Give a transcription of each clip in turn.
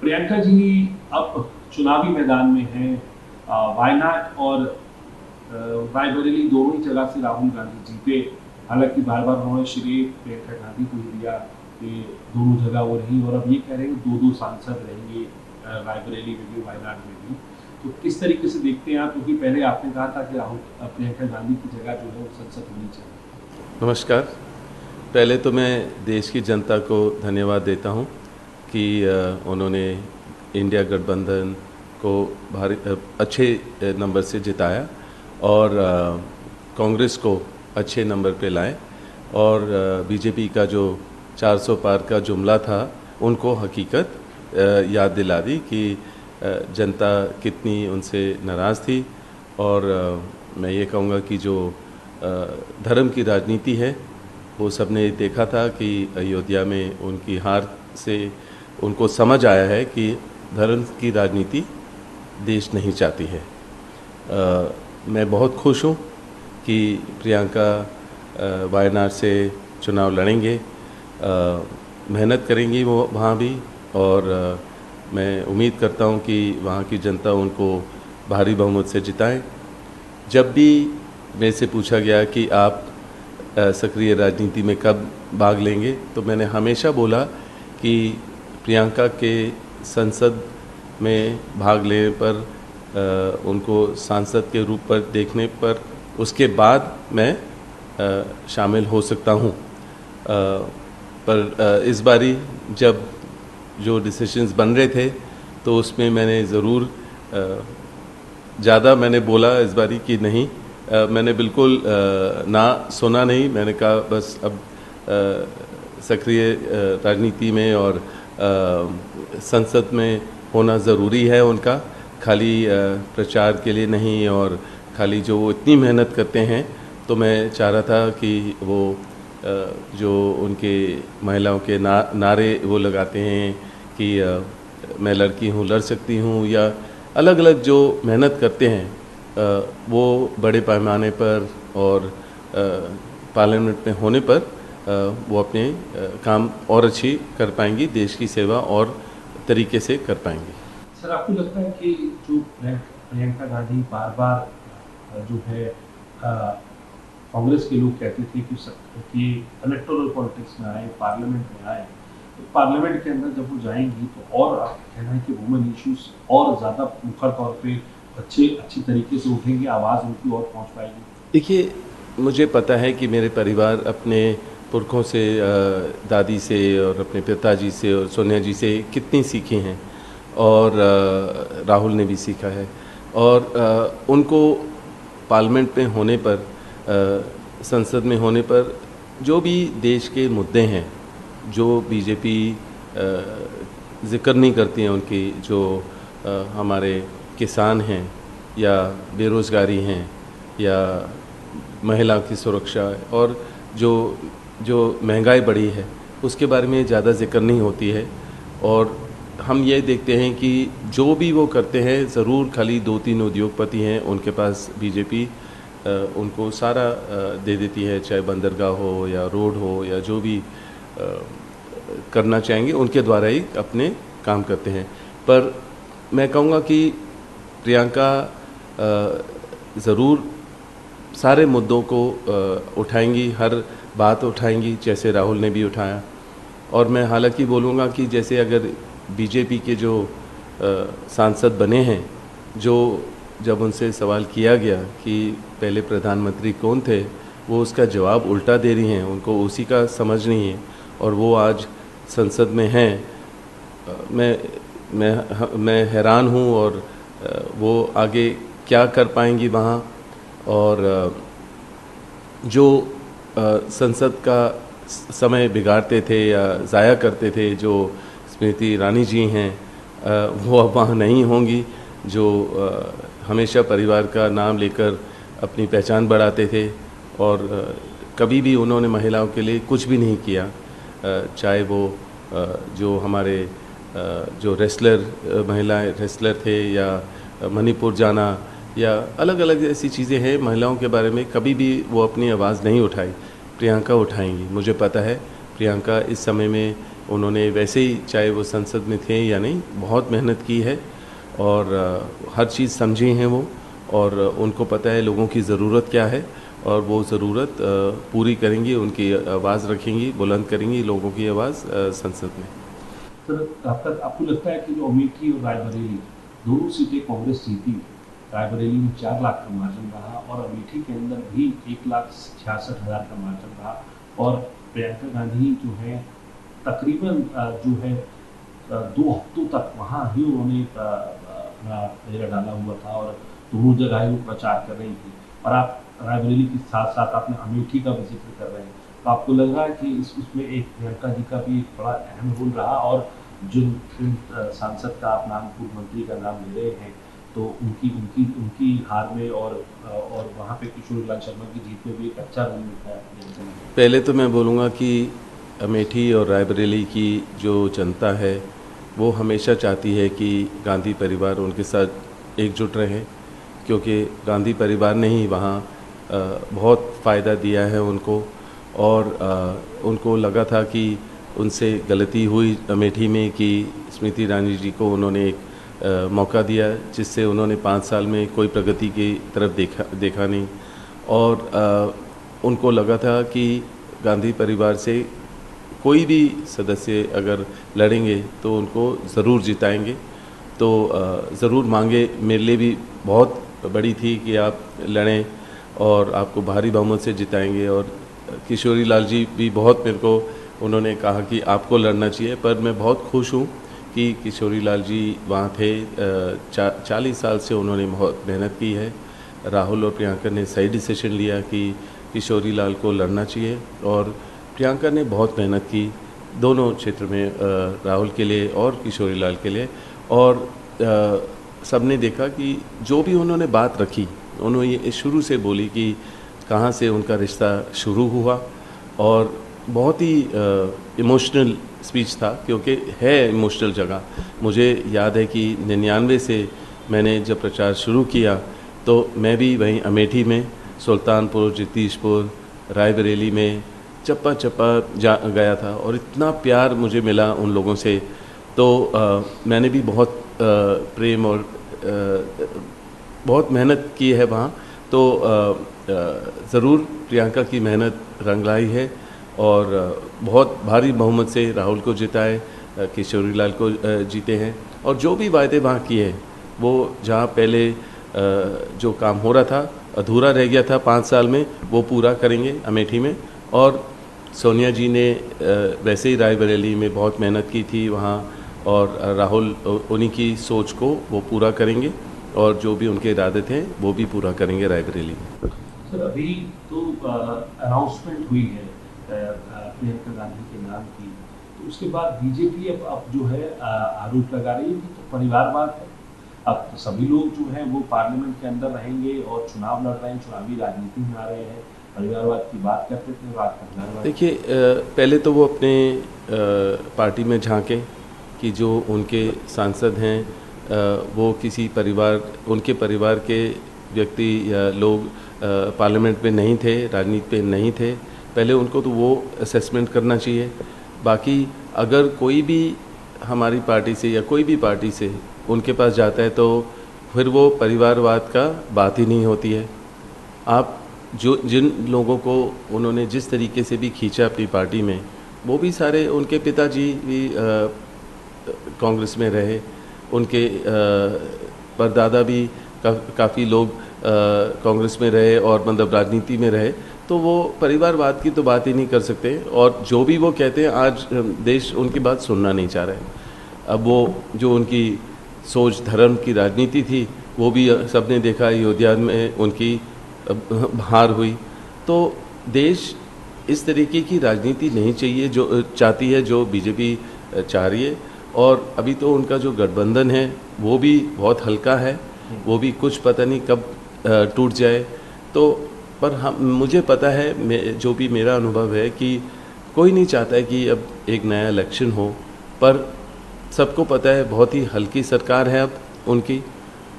प्रियंका जी अब चुनावी मैदान में हैं। वायनाड और रायबरेली दोनों ही जगह से राहुल गांधी जीते। हालांकि बार बार उन्होंने श्रेय प्रियंका गांधी को ही दिया कि दोनों जगह वो रही, और अब ये कह रहे हैं कि दो दो सांसद रहेंगे रायबरेली में भी वायनाड में भी। तो किस तरीके से देखते हैं आप, क्योंकि पहले आपने कहा था कि राहुल प्रियंका गांधी की जगह जो है वो संसद होनी चाहिए। नमस्कार। पहले तो मैं देश की जनता को धन्यवाद देता हूं कि उन्होंने इंडिया गठबंधन को भारी अच्छे नंबर से जिताया और कांग्रेस को अच्छे नंबर पे लाए, और बीजेपी का जो 400 पार का जुमला था उनको हकीकत याद दिला दी कि जनता कितनी उनसे नाराज़ थी। और मैं ये कहूँगा कि जो धर्म की राजनीति है वो सबने देखा था कि अयोध्या में उनकी हार से उनको समझ आया है कि धर्म की राजनीति देश नहीं चाहती है। मैं बहुत खुश हूँ कि प्रियंका वायनाड से चुनाव लड़ेंगे, मेहनत करेंगी वो वहाँ भी, और मैं उम्मीद करता हूँ कि वहाँ की जनता उनको भारी बहुमत से जिताएं। जब भी मेरे से पूछा गया कि आप सक्रिय राजनीति में कब भाग लेंगे, तो मैंने हमेशा बोला कि प्रियंका के संसद में भाग लेने पर, उनको सांसद के रूप पर देखने पर, उसके बाद मैं शामिल हो सकता हूँ। पर इस बारी जब जो डिसीजंस बन रहे थे तो उसमें मैंने ज़रूर ज़्यादा मैंने बोला इस बारी कि नहीं, मैंने बिल्कुल ना सुना नहीं। मैंने कहा बस अब सक्रिय राजनीति में और संसद में होना ज़रूरी है उनका, खाली प्रचार के लिए नहीं, और खाली जो वो इतनी मेहनत करते हैं। तो मैं चाह रहा था कि वो जो उनके महिलाओं के नारे वो लगाते हैं कि मैं लड़की हूँ, लड़ सकती हूँ, या अलग अलग जो मेहनत करते हैं वो बड़े पैमाने पर और पार्लियामेंट में होने पर वो अपने काम और अच्छी कर पाएंगी, देश की सेवा और तरीके से कर पाएंगी। सर, आपको लगता है कि जो प्रियंका गांधी बार बार जो है कांग्रेस के लोग कहते थे कि इलेक्टोरल पॉलिटिक्स में आए, पार्लियामेंट में आए, तो पार्लियामेंट के अंदर जब वो जाएंगी तो और आपका कहना है कि वुमेन इश्यूज और ज़्यादा मुखर तौर पे अच्छी तरीके से उठेंगे, आवाज़ उनकी और पहुंच पाएगी? देखिए, मुझे पता है कि मेरे परिवार अपने पुरखों से, दादी से और अपने पिताजी से और सोनिया जी से कितनी सीखी हैं, और राहुल ने भी सीखा है। और उनको पार्लियामेंट में होने पर, संसद में होने पर, जो भी देश के मुद्दे हैं जो बीजेपी जिक्र नहीं करती हैं, उनकी जो हमारे किसान हैं या बेरोज़गारी हैं या महिला की सुरक्षा और जो महंगाई बढ़ी है, उसके बारे में ज़्यादा जिक्र नहीं होती है। और हम ये देखते हैं कि जो भी वो करते हैं, ज़रूर खाली 2-3 उद्योगपति हैं उनके पास, बीजेपी उनको सारा दे देती है, चाहे बंदरगाह हो या रोड हो या जो भी करना चाहेंगे उनके द्वारा ही अपने काम करते हैं। पर मैं कहूँगा कि प्रियंका ज़रूर सारे मुद्दों को उठाएंगी, हर बात उठाएंगी, जैसे राहुल ने भी उठाया। और मैं हालांकि बोलूँगा कि जैसे अगर बीजेपी के जो सांसद बने हैं, जो जब उनसे सवाल किया गया कि पहले प्रधानमंत्री कौन थे, वो उसका जवाब उल्टा दे रही हैं, उनको उसी का समझ नहीं है, और वो आज संसद में हैं। मैं हैरान हूँ, और वो आगे क्या कर पाएंगी वहाँ। और जो संसद का समय बिगाड़ते थे या ज़ाया करते थे, जो स्मृति ईरानी जी हैं, वो अब वहाँ नहीं होंगी, जो हमेशा परिवार का नाम लेकर अपनी पहचान बढ़ाते थे, और कभी भी उन्होंने महिलाओं के लिए कुछ भी नहीं किया। चाहे वो जो हमारे जो महिला रेसलर थे, या मणिपुर जाना, या अलग अलग ऐसी चीज़ें हैं महिलाओं के बारे में, कभी भी वो अपनी आवाज़ नहीं उठाई। प्रियंका उठाएंगी, मुझे पता है। प्रियंका इस समय में उन्होंने वैसे ही, चाहे वो संसद में थे या नहीं, बहुत मेहनत की है और हर चीज़ समझी हैं वो, और उनको पता है लोगों की ज़रूरत क्या है और वो ज़रूरत पूरी करेंगी, उनकी आवाज़ रखेंगी, बुलंद करेंगी लोगों की आवाज़ संसद में। सर, आपको लगता है कि जो अमेठी और रायबरेली दोनों सीटें कांग्रेस जीती, रायबरेली में 4 लाख का मार्जिन रहा और अमेठी के अंदर भी 1,66,000 का मार्जिन रहा, और प्रियंका गांधी जो है तकरीबन जो है 2 हफ्तों तक वहाँ ही उन्होंने अपना डेरा डाला हुआ था और दोनों जगह ही वो प्रचार कर रही थी, और आप रायबरेली के साथ साथ आपने अमेठी का भी जिक्र कर रहे हैं, तो आपको लग रहा है कि उसमें एक प्रियंका जी का भी एक बड़ा अहम रोल रहा, और जिन सांसद का आप नाम, पूर्व मंत्री का नाम ले रहे हैं, तो उनकी उनकी उनकी हार में और वहाँ पे किशोरी लाल शर्मा की जीत में भी एक अच्छा रोल निभाया प्रियंका ने। पहले तो मैं बोलूँगा कि अमेठी और रायबरेली की जो जनता है वो हमेशा चाहती है कि गांधी परिवार उनके साथ एकजुट रहे, क्योंकि गांधी परिवार ने ही वहाँ बहुत फ़ायदा दिया है उनको, और उनको लगा था कि उनसे गलती हुई अमेठी में कि स्मृति ईरानी जी को उन्होंने एक मौका दिया जिससे उन्होंने 5 साल में कोई प्रगति की तरफ देखा नहीं, और उनको लगा था कि गांधी परिवार से कोई भी सदस्य अगर लड़ेंगे तो उनको ज़रूर जिताएंगे। तो ज़रूर मांगे मेरे लिए भी बहुत बड़ी थी कि आप लड़ें और आपको भारी बहुमत से जिताएंगे, और किशोरी लाल जी भी बहुत मेरे को उन्होंने कहा कि आपको लड़ना चाहिए, पर मैं बहुत खुश हूँ कि किशोरी लाल जी वहाँ थे। 40 साल से उन्होंने बहुत मेहनत की है। राहुल और प्रियंका ने सही डिसीजन लिया कि किशोरी लाल को लड़ना चाहिए, और प्रियंका ने बहुत मेहनत की दोनों क्षेत्र में, राहुल के लिए और किशोरी लाल के लिए, और सबने देखा कि जो भी उन्होंने बात रखी, उन्होंने ये शुरू से बोली कि कहाँ से उनका रिश्ता शुरू हुआ, और बहुत ही इमोशनल स्पीच था, क्योंकि है इमोशनल जगह। मुझे याद है कि 99 से मैंने जब प्रचार शुरू किया तो मैं भी वहीं अमेठी में, सुल्तानपुर, जगदीशपुर, रायबरेली में चप्पा चप्पा गया था, और इतना प्यार मुझे मिला उन लोगों से। तो मैंने भी बहुत प्रेम और बहुत मेहनत की है वहाँ। तो ज़रूर प्रियंका की मेहनत रंग लाई है, और बहुत भारी बहुमत से राहुल को जिताए, किशोरी लाल को जीते हैं, और जो भी वायदे वहाँ किए वो, जहाँ पहले जो काम हो रहा था, अधूरा रह गया था 5 साल में, वो पूरा करेंगे अमेठी में। और सोनिया जी ने वैसे ही रायबरेली में बहुत मेहनत की थी वहाँ, और राहुल उन्हीं की सोच को वो पूरा करेंगे, और जो भी उनके इरादे थे वो भी पूरा करेंगे रायबरेली में। सर, अभी तो अनाउंसमेंट हुई है प्रियंका गांधी के नाम की, तो उसके बाद बीजेपी अब जो है आरोप लगा रही है कि तो परिवारवाद है। अब तो सभी लोग जो हैं वो पार्लियामेंट के अंदर रहेंगे और चुनाव लड़ रहे हैं, चुनावी राजनीति में आ रहे हैं, परिवारवाद की बात करते थे, बात परिवारवाद। देखिए, पहले तो वो अपने पार्टी में झांकें कि जो उनके सांसद हैं वो किसी परिवार, उनके परिवार के व्यक्ति या लोग पार्लियामेंट में नहीं थे, राजनीति पे नहीं थे। पहले उनको तो वो असेसमेंट करना चाहिए। बाकी अगर कोई भी हमारी पार्टी से या कोई भी पार्टी से उनके पास जाता है तो फिर वो परिवारवाद का बात ही नहीं होती है। आप जिन लोगों को उन्होंने जिस तरीके से भी खींचा अपनी पार्टी में, वो भी सारे उनके पिताजी भी कांग्रेस में रहे, उनके परदादा भी काफ़ी लोग कांग्रेस में रहे और मतलब राजनीति में रहे, तो वो परिवारवाद की तो बात ही नहीं कर सकते। और जो भी वो कहते हैं, आज देश उनकी बात सुनना नहीं चाह रहे हैं। अब वो जो उनकी सोच धर्म की राजनीति थी, वो भी सबने देखा, अयोध्या में उनकी हार हुई। तो देश इस तरीके की राजनीति नहीं चाहिए जो चाहती है, जो बीजेपी चाह रही है। और अभी तो उनका जो गठबंधन है वो भी बहुत हल्का है, वो भी कुछ पता नहीं कब टूट जाए। तो पर मुझे पता है, जो भी मेरा अनुभव है, कि कोई नहीं चाहता है कि अब एक नया इलेक्शन हो, पर सबको पता है बहुत ही हल्की सरकार है अब उनकी।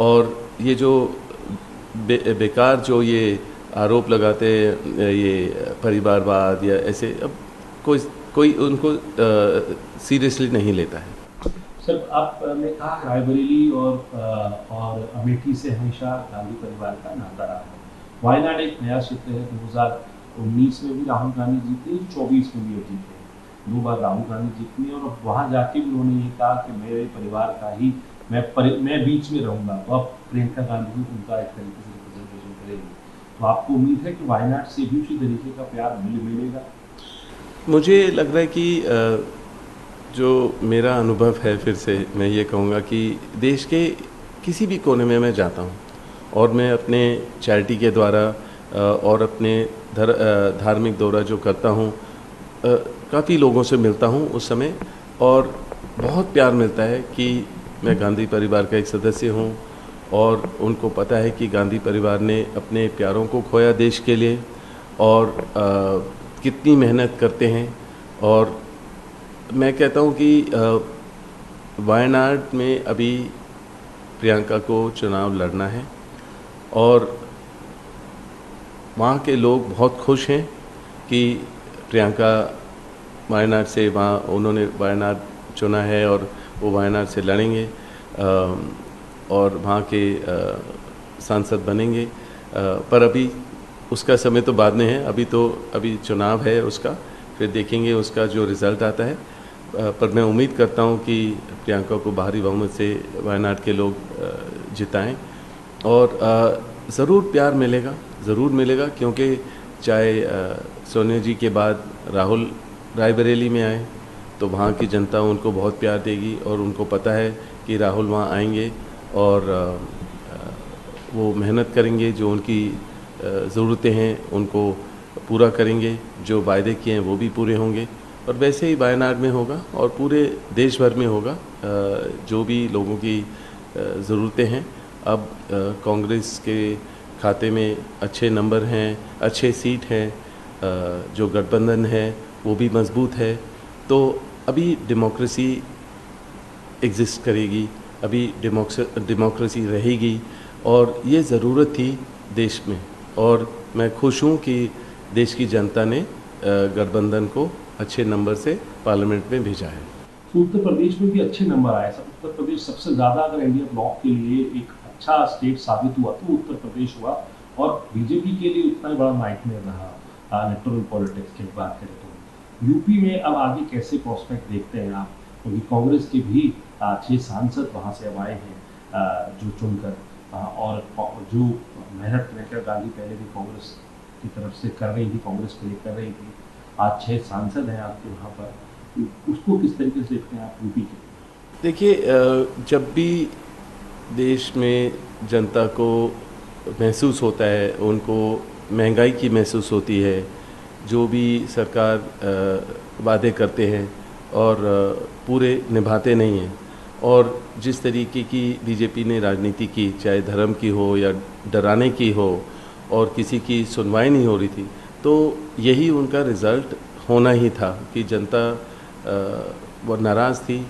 और ये जो बेकार जो ये आरोप लगाते हैं, ये परिवारवाद या ऐसे, अब कोई कोई उनको सीरियसली नहीं लेता है। सर, आपने कहा रायबरेली और अमेठी से हमेशा गांधी परिवार का नाता रहा है। वायनाड एक नया क्षेत्र है। 2019 में भी राहुल गांधी जीते, 24 में भी अब जीते, 2 बार राहुल गांधी जीतने, और वहाँ जाके भी उन्होंने ये कहा कि मेरे परिवार का ही मैं बीच में रहूँगा। तो अब प्रियंका गांधी भी उनका एक तरीके से रिप्रेजेंटेशन करेगी। तो आपको उम्मीद है कि वायनाड से भी उसी तरीके का प्यार मिलेगा? मुझे लग रहा है कि जो मेरा अनुभव है, फिर से मैं ये कहूँगा कि देश के किसी भी कोने में मैं जाता हूँ और मैं अपने चैरिटी के द्वारा और अपने धार्मिक दौरा जो करता हूँ, काफ़ी लोगों से मिलता हूँ उस समय, और बहुत प्यार मिलता है कि मैं गांधी परिवार का एक सदस्य हूँ, और उनको पता है कि गांधी परिवार ने अपने प्यारों को खोया देश के लिए, और कितनी मेहनत करते हैं। और मैं कहता हूँ कि वायनाड में अभी प्रियंका को चुनाव लड़ना है, और वहाँ के लोग बहुत खुश हैं कि प्रियंका वायनाड से, वहाँ उन्होंने वायनाड चुना है और वो वायनाड से लड़ेंगे और वहाँ के सांसद बनेंगे। पर अभी उसका समय तो बाद में है, अभी चुनाव है उसका, फिर देखेंगे उसका जो रिज़ल्ट आता है। पर मैं उम्मीद करता हूँ कि प्रियंका को भारी बहुमत से वायनाड के लोग जिताएं, और ज़रूर प्यार मिलेगा, ज़रूर मिलेगा, क्योंकि चाहे सोनिया जी के बाद राहुल रायबरेली में आए तो वहाँ की जनता उनको बहुत प्यार देगी, और उनको पता है कि राहुल वहाँ आएंगे और वो मेहनत करेंगे, जो उनकी ज़रूरतें हैं उनको पूरा करेंगे, जो वायदे किए हैं वो भी पूरे होंगे। और वैसे ही वायनाड में होगा और पूरे देश भर में होगा, जो भी लोगों की ज़रूरतें हैं। अब कांग्रेस के खाते में अच्छे नंबर हैं, अच्छे सीट हैं, जो गठबंधन है वो भी मजबूत है, तो अभी डेमोक्रेसी एग्जिस्ट करेगी, अभी डेमोक्रेसी रहेगी, और ये ज़रूरत थी देश में। और मैं खुश हूँ कि देश की जनता ने गठबंधन को अच्छे नंबर से पार्लियामेंट में भेजा है। तो उत्तर प्रदेश में भी अच्छे नंबर आए। उत्तर प्रदेश सबसे ज़्यादा अगर इंडिया ब्लॉक के लिए एक अच्छा स्टेट साबित हुआ तो उत्तर प्रदेश हुआ, और बीजेपी के लिए उतना ही बड़ा नाइटमेयर रहा इलेक्टोरल पॉलिटिक्स की बात करें तो। यूपी में अब आगे कैसे प्रोस्पेक्ट देखते हैं आप, क्योंकि कांग्रेस के भी 6 सांसद वहाँ से अब आए हैं जो चुनकर, और जो मेहनत प्रियंका गांधी पहले भी कांग्रेस की तरफ से कर रही थी, कांग्रेस के लिए कर रही थी, आज 6 सांसद हैं आपके वहाँ पर, उसको किस तरीके से देखते हैं आप यूपी के? देखिए, जब भी देश में जनता को महसूस होता है, उनको महंगाई की महसूस होती है, जो भी सरकार वादे करते हैं और पूरे निभाते नहीं हैं, और जिस तरीके की बीजेपी ने राजनीति की, चाहे धर्म की हो या डराने की हो, और किसी की सुनवाई नहीं हो रही थी, तो यही उनका रिज़ल्ट होना ही था कि जनता वो नाराज़ थी,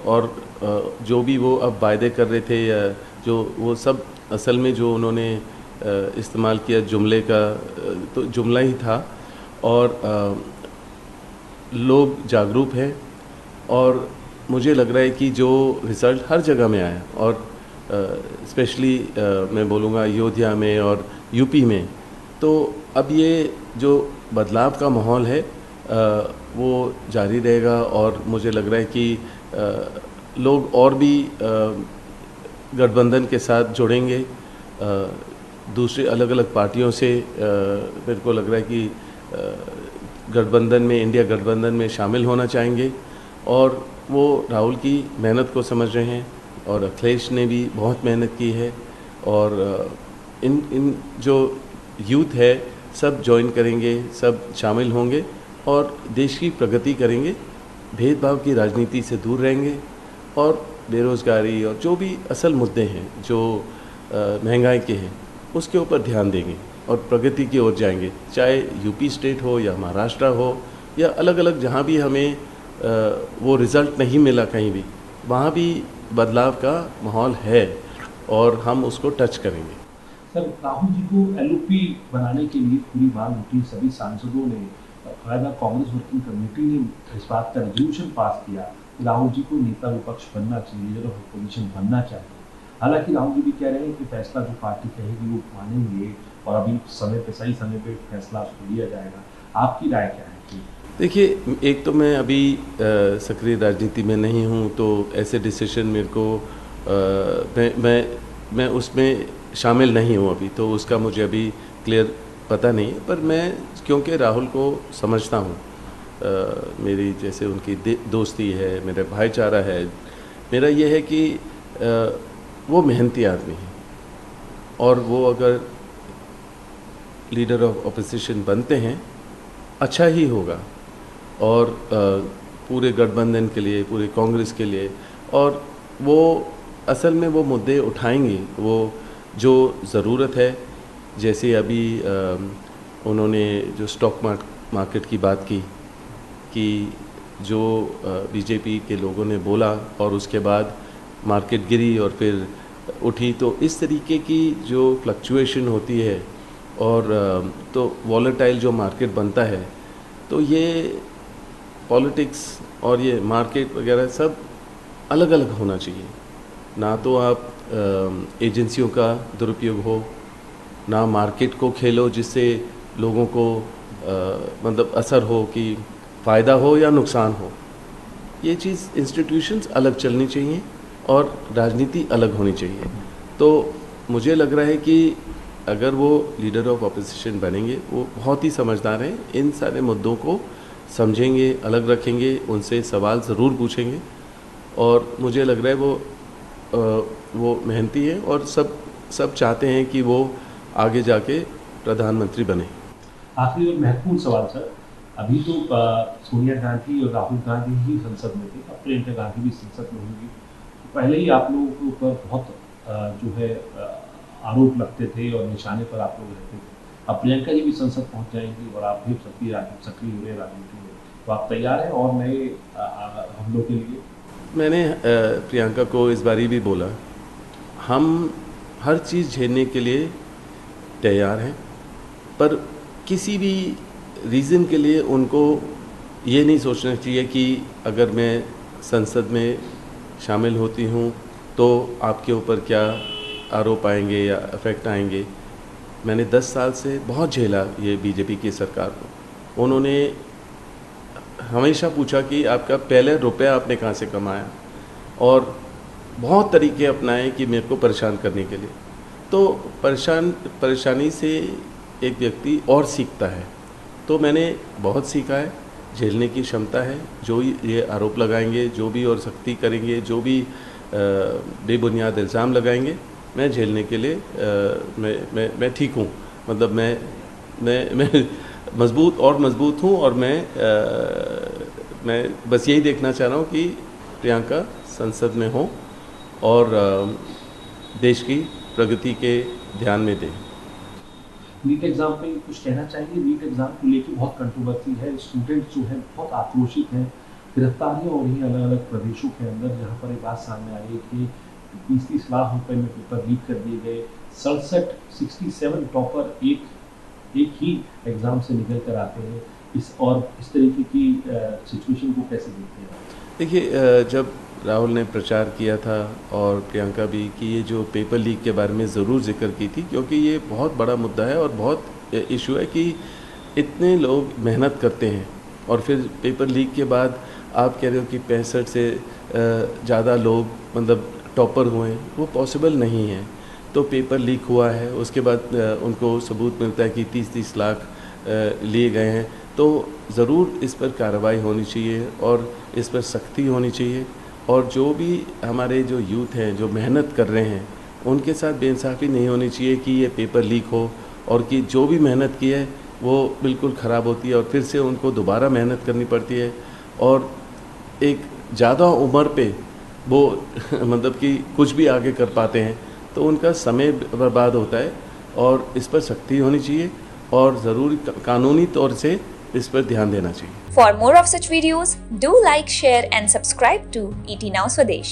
और जो भी वो अब वायदे कर रहे थे, या जो वो सब असल में जो उन्होंने इस्तेमाल किया जुमले का, तो जुमला ही था। और लोग जागरूक हैं, और मुझे लग रहा है कि जो रिज़ल्ट हर जगह में आया, और स्पेशली मैं बोलूँगा अयोध्या में और यूपी में, तो अब ये जो बदलाव का माहौल है वो जारी रहेगा, और मुझे लग रहा है कि लोग और भी गठबंधन के साथ जुड़ेंगे, दूसरे अलग अलग पार्टियों से। मेरे को लग रहा है कि गठबंधन में, इंडिया गठबंधन में शामिल होना चाहेंगे, और वो राहुल की मेहनत को समझ रहे हैं, और अखिलेश ने भी बहुत मेहनत की है, और इन जो यूथ है सब ज्वाइन करेंगे, सब शामिल होंगे और देश की प्रगति करेंगे, भेदभाव की राजनीति से दूर रहेंगे, और बेरोज़गारी और जो भी असल मुद्दे हैं जो महंगाई के हैं उसके ऊपर ध्यान देंगे और प्रगति की ओर जाएंगे। चाहे यूपी स्टेट हो या महाराष्ट्र हो या अलग अलग जहाँ भी हमें वो रिज़ल्ट नहीं मिला कहीं भी, वहाँ भी बदलाव का माहौल है और हम उसको टच करेंगे। सर, राहुल जी को एलओपी बनाने के लिए पूरी बात उठी, सभी सांसदों ने बाकायदा कांग्रेस वर्किंग कमेटी ने इस बात का रेजोल्यूशन पास किया कि राहुल जी को नेता विपक्ष बनना चाहिए, लीडर ऑफ अपोजिशन बनना चाहिए। हालांकि राहुल जी भी कह रहे हैं कि फैसला जो पार्टी कहेगी वो मानेंगे और अभी सही समय पे फैसला उसको लिया जाएगा। आपकी राय क्या है? देखिए, एक तो मैं अभी सक्रिय राजनीति में नहीं हूँ, तो ऐसे डिसीजन मेरे को मैं उसमें शामिल नहीं हूँ अभी, तो उसका मुझे अभी क्लियर पता नहीं है। पर मैं क्योंकि राहुल को समझता हूँ, मेरी जैसे उनकी दोस्ती है, मेरा भाईचारा है, मेरा ये है कि वो मेहनती आदमी है और वो अगर लीडर ऑफ अपोजिशन बनते हैं अच्छा ही होगा, और पूरे गठबंधन के लिए, पूरे कांग्रेस के लिए। और वो असल में वो मुद्दे उठाएंगे वो जो ज़रूरत है। जैसे अभी उन्होंने जो स्टॉक मार्केट की बात की कि जो बीजेपी के लोगों ने बोला और उसके बाद मार्केट गिरी और फिर उठी, तो इस तरीके की जो फ्लक्चुएशन होती है और तो वॉलेटाइल जो मार्केट बनता है, तो ये पॉलिटिक्स और ये मार्केट वगैरह सब अलग अलग होना चाहिए। ना तो आप एजेंसियों का दुरुपयोग हो, ना मार्केट को खेलो जिससे लोगों को मतलब असर हो कि फ़ायदा हो या नुकसान हो। ये चीज़ इंस्टीट्यूशंस अलग चलनी चाहिए और राजनीति अलग होनी चाहिए। तो मुझे लग रहा है कि अगर वो लीडर ऑफ अपोजिशन बनेंगे, वो बहुत ही समझदार हैं, इन सारे मुद्दों को समझेंगे, अलग रखेंगे, उनसे सवाल ज़रूर पूछेंगे। और मुझे लग रहा है वो मेहनती है और सब चाहते हैं कि वो आगे जाके प्रधानमंत्री बने। आखिरी और महत्वपूर्ण सवाल सर, अभी तो सोनिया गांधी और राहुल गांधी ही संसद में थे, अब प्रियंका गांधी भी संसद में होंगी। पहले ही आप लोगों के ऊपर बहुत जो है आरोप लगते थे और निशाने पर आप लोग रहते थे। अब प्रियंका जी भी संसद पहुंच जाएंगी और आप भी सक्रिय हुए राजनीति में, तो आप तैयार हैं और नए हमलों के लिए? मैंने प्रियंका को इस बारी भी बोला, हम हर चीज़ झेलने के लिए तैयार हैं, पर किसी भी रीज़न के लिए उनको ये नहीं सोचना चाहिए कि अगर मैं संसद में शामिल होती हूँ तो आपके ऊपर क्या आरोप आएंगे या इफ़ेक्ट आएंगे। मैंने 10 साल से बहुत झेला ये बीजेपी की सरकार को। उन्होंने हमेशा पूछा कि आपका पहले रुपया आपने कहाँ से कमाया, और बहुत तरीके अपनाए कि मेरे को परेशान करने के लिए। तो परेशानी से एक व्यक्ति और सीखता है, तो मैंने बहुत सीखा है, झेलने की क्षमता है। जो ये आरोप लगाएंगे, जो भी और सख्ती करेंगे, जो भी बेबुनियाद इल्ज़ाम लगाएंगे, मैं झेलने के लिए मैं ठीक हूँ। मतलब मैं मज़बूत हूँ और मैं बस यही देखना चाह रहा हूँ कि प्रियंका संसद में हो और देश की प्रगति के ध्यान में दें। नीट एग्ज़ाम पे कुछ कहना चाहिए? नीट एग्ज़ाम को लेकर बहुत कंट्रोवर्सी है, स्टूडेंट्स जो है बहुत आक्रोशित हैं, गिरफ्तारियाँ हो रही हैं अलग अलग प्रदेशों के अंदर, जहाँ पर ये बात सामने आई है कि 30-30 लाख रुपए में पेपर लीक कर दिए गए। 67 टॉपर एक ही एग्ज़ाम से निकल कर आते हैं। इस तरीके की सिचुएशन को कैसे देखते हैं? देखिए, जब राहुल ने प्रचार किया था और प्रियंका भी, कि ये जो पेपर लीक के बारे में ज़रूर जिक्र की थी, क्योंकि ये बहुत बड़ा मुद्दा है और बहुत इशू है कि इतने लोग मेहनत करते हैं और फिर पेपर लीक के बाद आप कह रहे हो कि 65 से ज़्यादा लोग मतलब टॉपर हुए हैं। वो पॉसिबल नहीं है। तो पेपर लीक हुआ है, उसके बाद उनको सबूत मिलता है कि 30-30 लाख लिए गए हैं, तो ज़रूर इस पर कार्रवाई होनी चाहिए और इस पर सख्ती होनी चाहिए। और जो भी हमारे जो यूथ हैं जो मेहनत कर रहे हैं, उनके साथ बेइंसाफ़ी नहीं होनी चाहिए कि ये पेपर लीक हो और कि जो भी मेहनत की है वो बिल्कुल ख़राब होती है और फिर से उनको दोबारा मेहनत करनी पड़ती है। और एक ज़्यादा उम्र पे वो मतलब कि कुछ भी आगे कर पाते हैं, तो उनका समय बर्बाद होता है और इस पर सख्ती होनी चाहिए और ज़रूरी कानूनी तौर से इस पर ध्यान देना चाहिए। For more of such videos, do like, share and subscribe to ET Now Swadesh.